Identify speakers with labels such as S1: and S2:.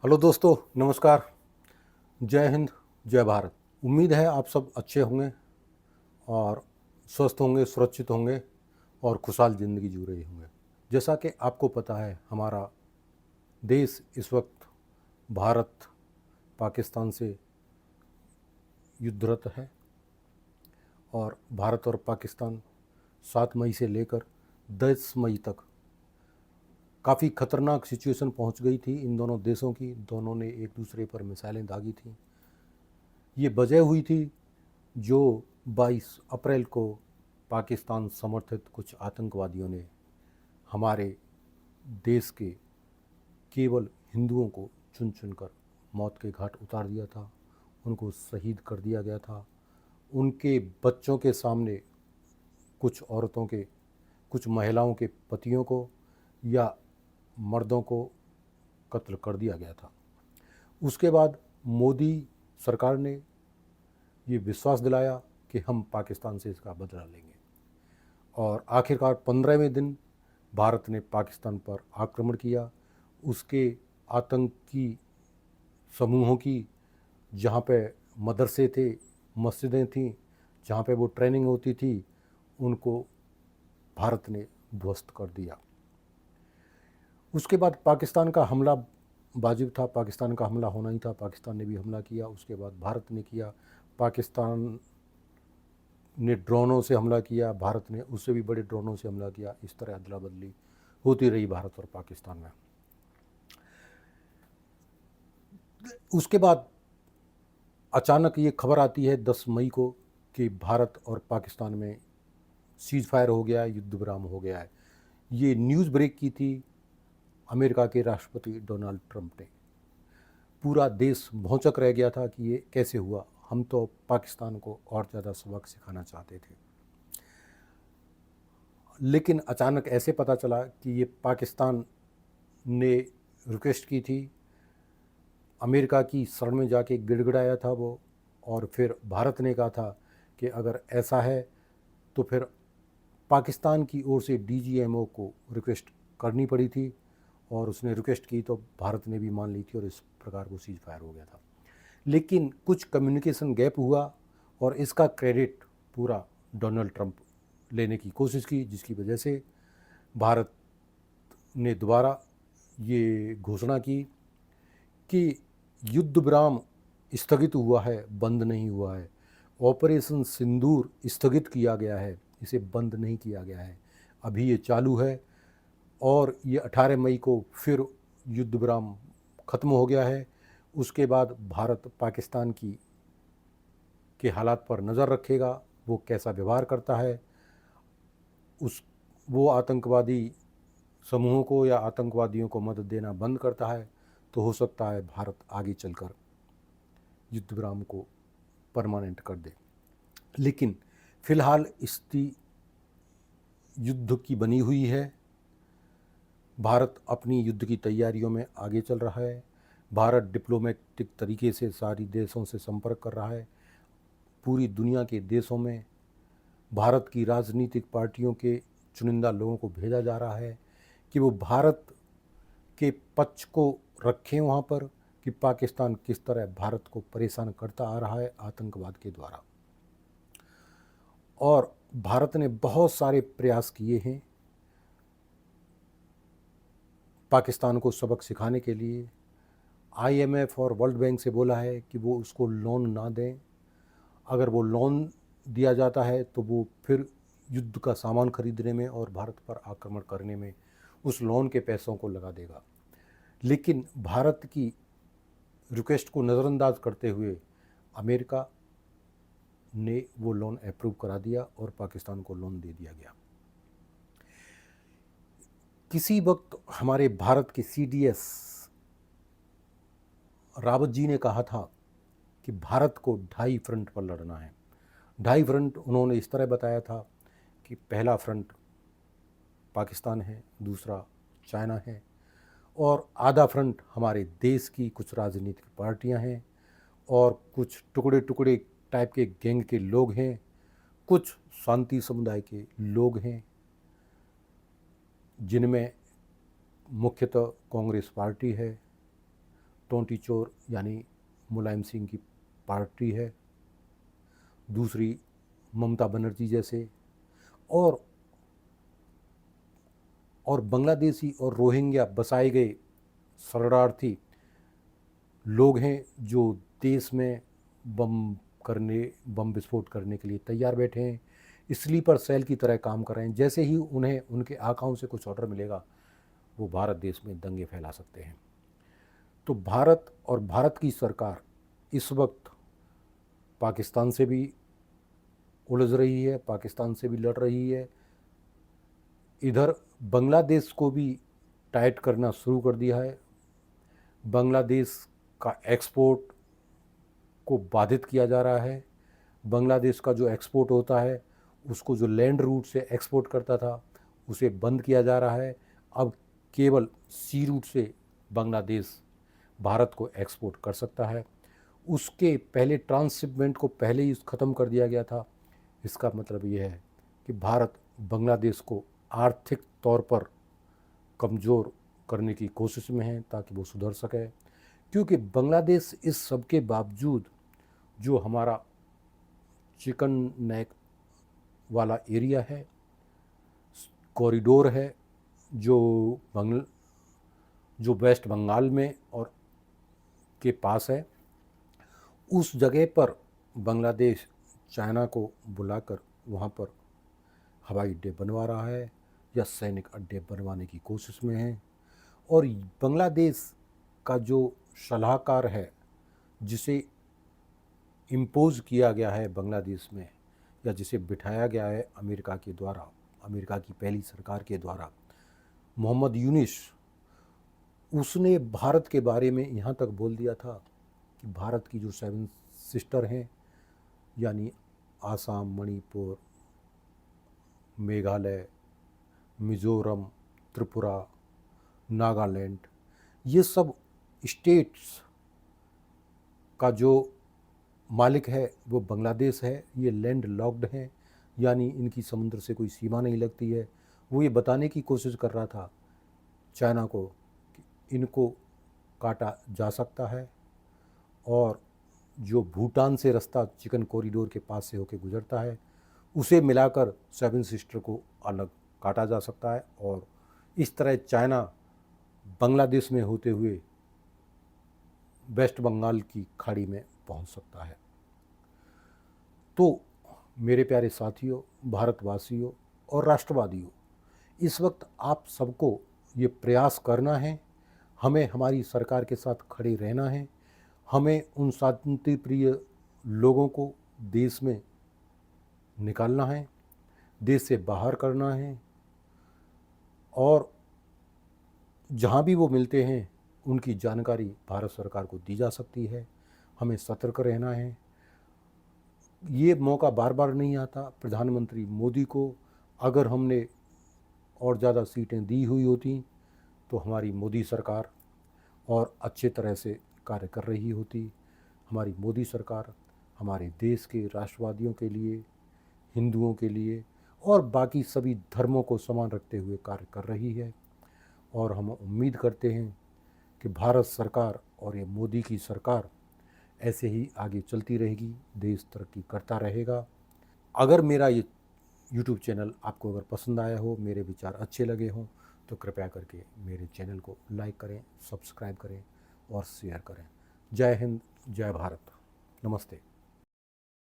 S1: Hello दोस्तों, नमस्कार। जय हिंद, जय भारत। उम्मीद है आप सब अच्छे होंगे और स्वस्थ होंगे, सुरक्षित होंगे और खुशहाल ज़िंदगी जी रहे होंगे। जैसा कि आपको पता है, हमारा देश इस वक्त भारत पाकिस्तान से युद्धरत है और भारत और पाकिस्तान 7 मई से लेकर 10 मई तक काफ़ी ख़तरनाक सिचुएशन पहुंच गई थी इन दोनों देशों की। दोनों ने एक दूसरे पर मिसाइलें दागी थीं। ये वजह हुई थी जो 22 अप्रैल को पाकिस्तान समर्थित कुछ आतंकवादियों ने हमारे देश के केवल हिंदुओं को चुन चुनकर मौत के घाट उतार दिया था, उनको शहीद कर दिया गया था। उनके बच्चों के सामने कुछ औरतों के, कुछ महिलाओं के पतियों को या मर्दों को कत्ल कर दिया गया था। उसके बाद मोदी सरकार ने ये विश्वास दिलाया कि हम पाकिस्तान से इसका बदला लेंगे और आखिरकार 15वें दिन भारत ने पाकिस्तान पर आक्रमण किया। उसके आतंकी समूहों की, जहाँ पे मदरसे थे, मस्जिदें थीं, जहाँ पे वो ट्रेनिंग होती थी, उनको भारत ने ध्वस्त कर दिया। उसके बाद पाकिस्तान का हमला वाजिब था, पाकिस्तान का हमला होना ही था। पाकिस्तान ने भी हमला किया, उसके बाद भारत ने किया। पाकिस्तान ने ड्रोनों से हमला किया, भारत ने उससे भी बड़े ड्रोनों से हमला किया। इस तरह अदला बदली होती रही भारत और पाकिस्तान में। उसके बाद अचानक ये खबर आती है 10 मई को कि भारत और पाकिस्तान में सीज फायर हो गया है, युद्ध विराम हो गया है। ये न्यूज़ ब्रेक की थी अमेरिका के राष्ट्रपति डोनाल्ड ट्रंप ने। पूरा देश भौंचक रह गया था कि ये कैसे हुआ। हम तो पाकिस्तान को और ज़्यादा सबक सिखाना चाहते थे, लेकिन अचानक ऐसे पता चला कि ये पाकिस्तान ने रिक्वेस्ट की थी, अमेरिका की शरण में जाके गिड़गिड़ाया था वो, और फिर भारत ने कहा था कि अगर ऐसा है तो फिर पाकिस्तान की ओर से डीजीएमओ को रिक्वेस्ट करनी पड़ी थी, और उसने रिक्वेस्ट की तो भारत ने भी मान ली थी और इस प्रकार वो सीज फायर हो गया था। लेकिन कुछ कम्युनिकेशन गैप हुआ और इसका क्रेडिट पूरा डोनाल्ड ट्रंप लेने की कोशिश की, जिसकी वजह से भारत ने दोबारा ये घोषणा की कि युद्ध विराम स्थगित हुआ है, बंद नहीं हुआ है। ऑपरेशन सिंदूर स्थगित किया गया है, इसे बंद नहीं किया गया है, अभी ये चालू है। और ये 18 मई को फिर युद्ध विराम ख़त्म हो गया है। उसके बाद भारत पाकिस्तान की के हालात पर नज़र रखेगा, वो कैसा व्यवहार करता है, उस वो आतंकवादी समूहों को या आतंकवादियों को मदद देना बंद करता है, तो हो सकता है भारत आगे चलकर युद्ध विराम को परमानेंट कर दे। लेकिन फ़िलहाल स्थिति युद्ध की बनी हुई है। भारत अपनी युद्ध की तैयारियों में आगे चल रहा है। भारत डिप्लोमेटिक तरीके से सारी देशों से संपर्क कर रहा है। पूरी दुनिया के देशों में भारत की राजनीतिक पार्टियों के चुनिंदा लोगों को भेजा जा रहा है कि वो भारत के पक्ष को रखें वहाँ पर, कि पाकिस्तान किस तरह भारत को परेशान करता आ रहा है आतंकवाद के द्वारा। और भारत ने बहुत सारे प्रयास किए हैं पाकिस्तान को सबक सिखाने के लिए। आईएमएफ और वर्ल्ड बैंक से बोला है कि वो उसको लोन ना दें। अगर वो लोन दिया जाता है तो वो फिर युद्ध का सामान खरीदने में और भारत पर आक्रमण करने में उस लोन के पैसों को लगा देगा। लेकिन भारत की रिक्वेस्ट को नज़रअंदाज करते हुए अमेरिका ने वो लोन अप्रूव करा दिया और पाकिस्तान को लोन दे दिया गया। किसी वक्त हमारे भारत के सीडीएस रावत जी ने कहा था कि भारत को 2.5 फ्रंट पर लड़ना है। 2.5 फ्रंट उन्होंने इस तरह बताया था कि पहला फ्रंट पाकिस्तान है, दूसरा चाइना है, और आधा फ्रंट हमारे देश की कुछ राजनीतिक पार्टियां हैं और कुछ टुकड़े टुकड़े टाइप के गैंग के लोग हैं, कुछ शांति समुदाय के लोग हैं, जिनमें मुख्यतः कांग्रेस पार्टी है, टोंटी चोर यानी मुलायम सिंह की पार्टी है, दूसरी ममता बनर्जी जैसे, और बांग्लादेशी और रोहिंग्या बसाए गए शरणार्थी लोग हैं जो देश में बम विस्फोट करने के लिए तैयार बैठे हैं, स्लीपर सेल की तरह काम कर रहे हैं। जैसे ही उन्हें उनके आकाओं से कुछ ऑर्डर मिलेगा वो भारत देश में दंगे फैला सकते हैं। तो भारत और भारत की सरकार इस वक्त पाकिस्तान से भी उलझ रही है, पाकिस्तान से भी लड़ रही है, इधर बांग्लादेश को भी टाइट करना शुरू कर दिया है। बांग्लादेश का एक्सपोर्ट को बाधित किया जा रहा है। बांग्लादेश का जो एक्सपोर्ट होता है उसको जो लैंड रूट से एक्सपोर्ट करता था उसे बंद किया जा रहा है। अब केवल सी रूट से बांग्लादेश भारत को एक्सपोर्ट कर सकता है। उसके पहले ट्रांसशिपमेंट को पहले ही ख़त्म कर दिया गया था। इसका मतलब ये है कि भारत बांग्लादेश को आर्थिक तौर पर कमज़ोर करने की कोशिश में है ताकि वो सुधर सके, क्योंकि बांग्लादेश इस सब के बावजूद जो हमारा चिकन नेक वाला एरिया है, कॉरिडोर है, जो वेस्ट बंगाल में और के पास है, उस जगह पर बांग्लादेश चाइना को बुलाकर वहाँ पर हवाई अड्डे बनवा रहा है या सैनिक अड्डे बनवाने की कोशिश में है। और बांग्लादेश का जो सलाहकार है जिसे इम्पोज़ किया गया है बांग्लादेश में, या जिसे बिठाया गया है अमेरिका के द्वारा, अमेरिका की पहली सरकार के द्वारा, मोहम्मद यूनिस, उसने भारत के बारे में यहाँ तक बोल दिया था कि भारत की जो 7 सिस्टर हैं यानी आसाम, मणिपुर, मेघालय, मिज़ोरम, त्रिपुरा, नागालैंड, ये सब स्टेट्स का जो मालिक है वो बांग्लादेश है। ये लैंड लॉक्ड हैं यानी इनकी समुद्र से कोई सीमा नहीं लगती है। वो ये बताने की कोशिश कर रहा था चाइना को कि इनको काटा जा सकता है, और जो भूटान से रास्ता चिकन कॉरिडोर के पास से होकर गुजरता है उसे मिलाकर 7 सिस्टर को अलग काटा जा सकता है, और इस तरह चाइना बांग्लादेश में होते हुए वेस्ट बंगाल की खाड़ी में पहुंच सकता है। तो मेरे प्यारे साथियों, भारतवासियों और राष्ट्रवादियों, इस वक्त आप सबको ये प्रयास करना है, हमें हमारी सरकार के साथ खड़े रहना है, हमें उन शांति प्रिय लोगों को देश में निकालना है, देश से बाहर करना है, और जहाँ भी वो मिलते हैं उनकी जानकारी भारत सरकार को दी जा सकती है। हमें सतर्क रहना है। ये मौका बार बार नहीं आता। प्रधानमंत्री मोदी को अगर हमने और ज़्यादा सीटें दी हुई होती तो हमारी मोदी सरकार और अच्छे तरह से कार्य कर रही होती। हमारी मोदी सरकार हमारे देश के राष्ट्रवादियों के लिए, हिंदुओं के लिए और बाकी सभी धर्मों को समान रखते हुए कार्य कर रही है, और हम उम्मीद करते हैं कि भारत सरकार और ये मोदी की सरकार ऐसे ही आगे चलती रहेगी, देश तरक्की करता रहेगा। अगर मेरा ये YouTube चैनल आपको अगर पसंद आया हो, मेरे विचार अच्छे लगे हों, तो कृपया करके मेरे चैनल को लाइक करें, सब्सक्राइब करें और शेयर करें। जय हिंद, जय भारत, नमस्ते।